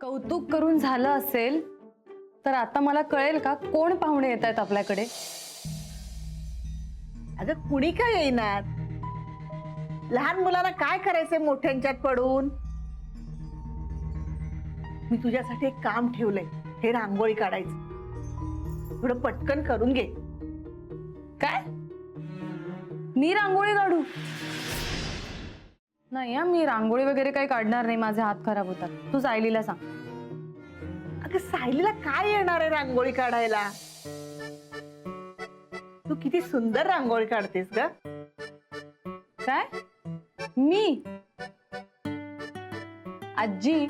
कौतुक करून झालं असेल तर आता मला कळेल का कोण पाहुणे येत आहेत आपल्याकडे? अगं कुणी काय येईनात? लहान मुलांना काय करायचंय मोठ्यांच्यात पडून? मी तुझ्यासाठी एक काम ठेवलंय, हे रांगोळी काढायचं. थोडं पटकन करून घे. काय? मी रांगोळी काढू? नाही हा, मी रांगोळी वगैरे काही काढणार नाही, माझे हात खराब होतात. तू सायलीला सांग. अगं सायलीला काय येणार आहे रांगोळी काढायला? तू किती सुंदर रांगोळी काढतेस ग. काय? मी? आजी,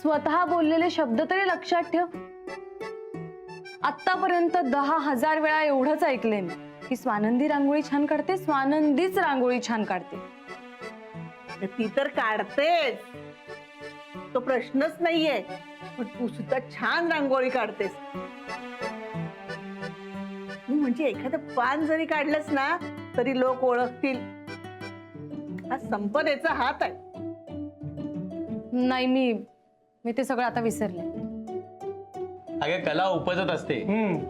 स्वतः बोललेले शब्द तरी लक्षात ठेव. आतापर्यंत 10,000 वेळा एवढंच ऐकले मी की स्वानंदी रांगोळी छान काढते, स्वानंदीच रांगोळी छान काढते. ती तर काढतेच, तो प्रश्नच नाहीये, पण तू सुद्धा छान रांगोळी काढतेस. तू म्हणजे एखादं पान जरी काढलंस ना तरी लोक ओळखतील, हा संपदेचा हात आहे. नाही, मी ते सगळं आता विसरले. अगे कला उपजत असते,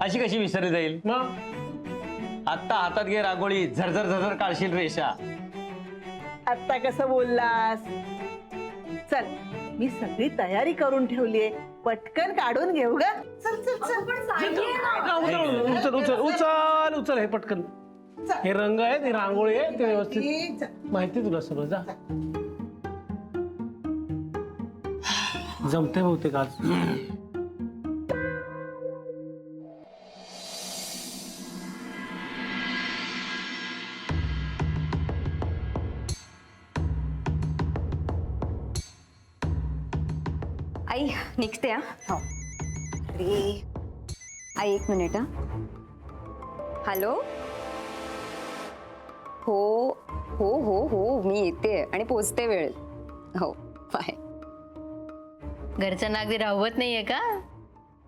अशी कशी विसरली जाईल? मग आता हातात घे रांगोळी, झरझर झरझर काढशील रेषा. आता कसं बोललास? चल, मी सगळी तयारी करून ठेवलीये, पटकन काढून घेऊ ग. चल चल चल. उचल उचल उचल उचल हे पटकन. हे रंग आहे, हे रांगोळी आहे, ते व्यवस्थित माहिती तुला सगळं. जा, जमते बहुतेक आज. आई निघते हा. अरे आई एक मिनिट हा. हॅलो. हो हो हो हो मी येते आणि पोचते वेळेत. हो बाय. घरच्यांना अगदी राहवत नाहीये का?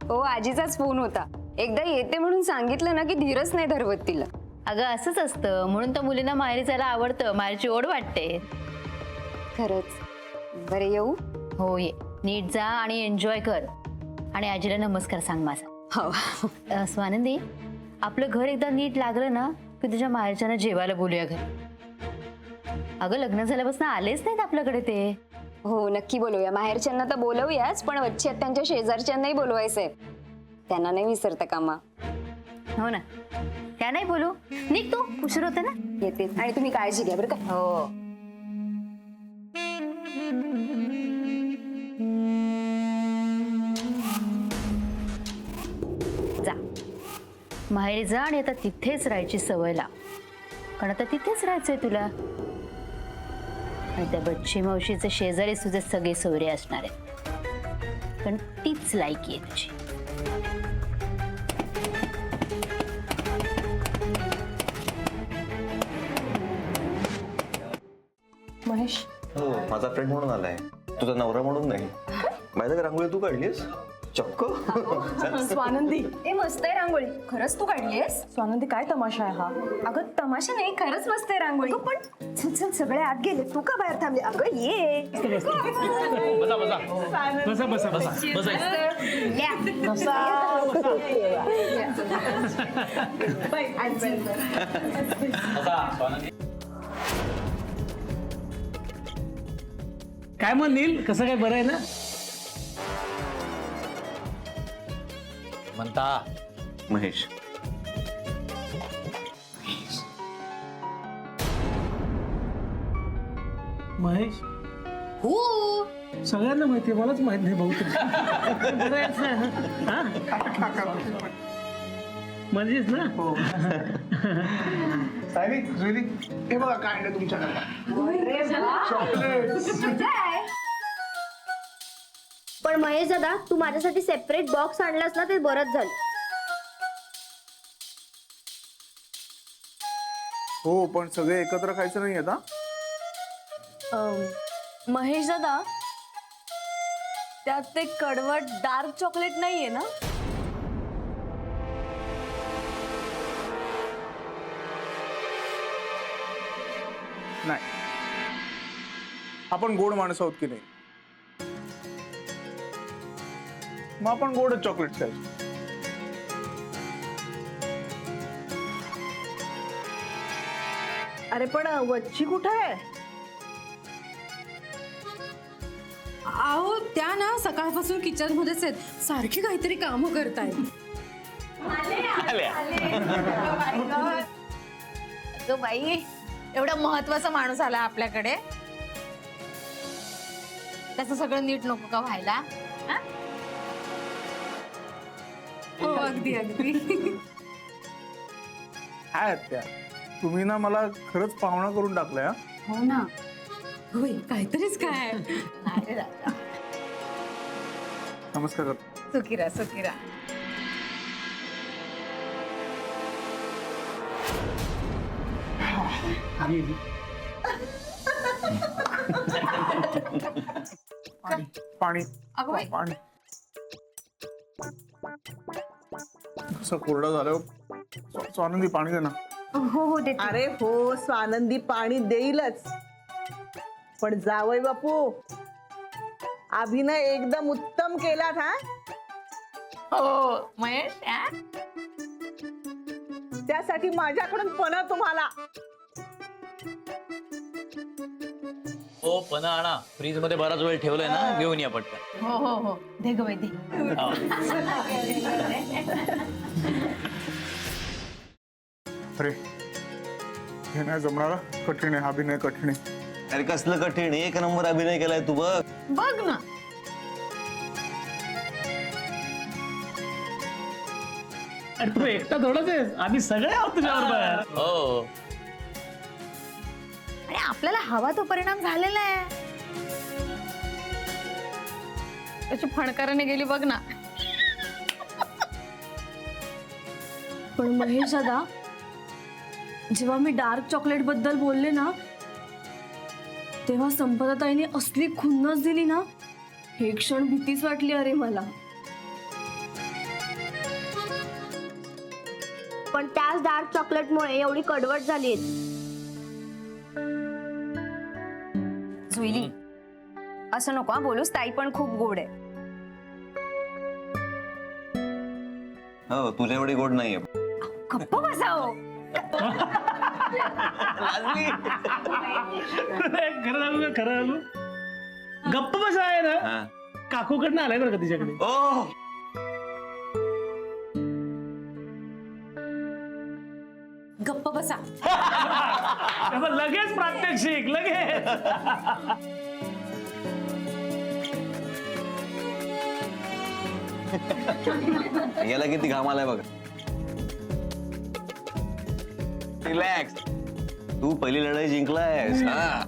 हो आजीचाच फोन होता. एकदा येते म्हणून सांगितलं ना की धीरच नाही धरवत तिला. अगं असंच असतं, म्हणून तर मुलींना माहेरी जायला आवडतं, माहेरची ओढ वाटते. खरंच. बरे येऊ? हो ये, नीट जा आणि एन्जॉय कर. आणि आजीला नमस्कार सांग माझा. हो. स्वानंदी, आपलं घर एकदा नीट लागलं ना की तुझ्या माहेरच्यांना जेवायला बोलूया घरी. अगं लग्न झाल्यापासून आलेच नाहीत आपल्याकडे ते. हो नक्की बोलूया. माहेरच्यांना तर बोलवूयाच, पण वच्ची त्यांच्या शेजारच्यांनाही बोलवायचंय. त्यांना नाही विसरता कामा. हो ना, त्या नाही बोलू. निघ तू, उशीर होते ना. येते. आणि तुम्ही काळजी घ्या बरं का. हो. जा माहेरी जा आणि आता तिथेच राहायची सवय लाव, कारण आता तिथेच राहायचंय तुला. आणि त्या बच्ची मावशीचे शेजारी तुझे सगळे सोयरे असणार आहेत, पण तीच लायकी आहे तुझी. महेश, हो माझा फ्रेंड म्हणून आलाय, तुझा नवरा म्हणून नाही. माहिती का रांगोळी तू काढलीस चक्क. स्वानंदी. ए मस्त आहे रांगोळी. खरंच तू काढलीयस? स्वानंदी काय तमाशा आहे हा? अगं तमाशा नाही, खरंच मस्त आहे रांगोळी. पण चल चल सगळे आत गेले, तू का बाहेर थांबले? अगं ये. बसा बसा बसा बसा बसा काय मग नील, कसं काय? बरं आहे ना? म्हणता महेश, महेश हो, सगळ्यांना माहिती आहे, मलाच माहित नाही बहुतेक. बरं आहेस ना? हा? म्हणजेच ना? सायली, जुईली, हे बघा काय आणलं तुमच्याकडे. पण महेश दादा, तू माझ्यासाठी सेपरेट बॉक्स आणलास ना, ते बरंच झालं. हो पण सगळे एकत्र खायचं नाही आता. महेश दादा, त्यात ते कडवट डार्क चॉकलेट नाहीये ना? नाही, आपण गोड माणसं आहोत की नाही. मग आपण गोडच चॉकलेट खायचं. अरे पण वच्ची कुठे आहे? अहो त्या ना सकाळपासून किचन मध्येच आहेत, सारखी काहीतरी कामं करतायत. तो बाई एवढा महत्वाचा माणूस आला आपल्याकडे, त्याचं सगळं नीट नको का व्हायला? हा? हो अगदी अगदी. काय आत्या, तुम्ही ना मला खरंच पाहुणा करून टाकलंय. हो ना. होय काहीतरीच काय. अरे राजा. नमस्कार. सुखीरा सुखीरा. पाणी अगं बाई. पाणी कसं कोरडं झालं. स्वानंदी पाणी दे ना. हो हो देते. अरे हो, स्वानंदी पाणी देईलच, पण जावई बापू अभिनय एकदम उत्तम केलात हा. हो महेश. हा? त्यासाठी माझ्याकडून पण तुम्हाला. हो पण आणा, फ्रीज मध्ये बराच वेळ ठेवलाय ना, घेऊन या पटकन. हो हो हो दे ग बाई दे. अरे हे नाही जमणार. कठीण आहे, अभिनय कठीण आहे. अरे कसलं कठीण, एक नंबर अभिनय केलाय तू बघ. बघ ना. अरे तू एकटा थोडंच आहेस, आम्ही सगळे आहोत तुझ्याबरोबर. हो आणि आपल्याला हवा तो परिणाम झालेला आहे. त्याची फणकाराने गेली बघ ना. पण महेश दादा, जेव्हा मी डार्क चॉकलेट बद्दल बोलले ना, तेव्हा संपदाताईने असली खुन्नस दिली ना, हे क्षण भीतीच वाटली. अरे मला पण त्याच डार्क चॉकलेटमुळे एवढी कडवट झाली. जुईली असं नको हा बोलूस, ताई पण खूप गोड आहे. हो तुझ्या एवढी गोड नाहीये. गप्प बसाव. खरं सांगू का, खरं सांगू, गप्प बसा आहे ना, हा. काकूकडनं आलाय बरं का तिच्याकडे. ओ गप्प बसा. त्याचं लगेच प्रात्यक्षिक लगेच. याला किती घाम आलाय बघ. रिलॅक्स, तू पहिली लढाई जिंकलायस. हा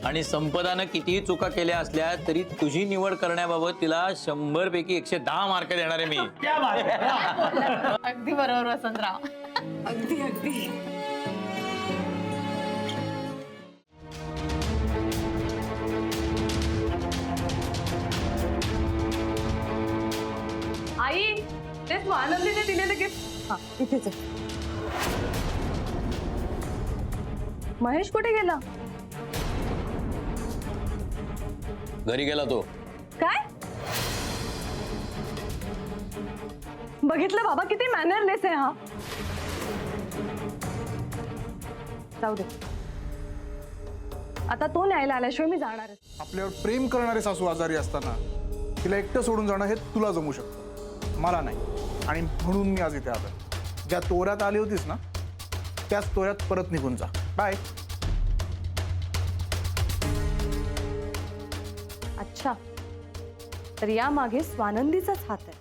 आणि संपदानं कितीही चुका केल्या असल्या तरी तुझी निवड करण्याबाबत तिला 100 पैकी 110 मार्क देणार आहे मी. क्या बात आहे. अगदी बरोबर वसंतराव. अगदी अगदी. आई, ते स्वानंदीने दिलेलं गिफ्ट. हा इथेच आहे. महेश कुठे गेला? घरी गेला तो. काय? बघितलं बाबा, किती मॅनरलेस आहे हा. जाऊ दे, आता तो न्यायला आल्याशिवाय मी जाणारच. आपल्यावर प्रेम करणारे सासू आजारी असताना तिला एकटं सोडून जाणं हे तुला जमू शकतं, मला नाही. आणि म्हणून मी आज इथे आलो. ज्या तोऱ्यात आली होतीस ना, त्याच तोऱ्यात परत निघून जा. बाय. अच्छा, तर यामागे स्वानंदीचाच हात आहे.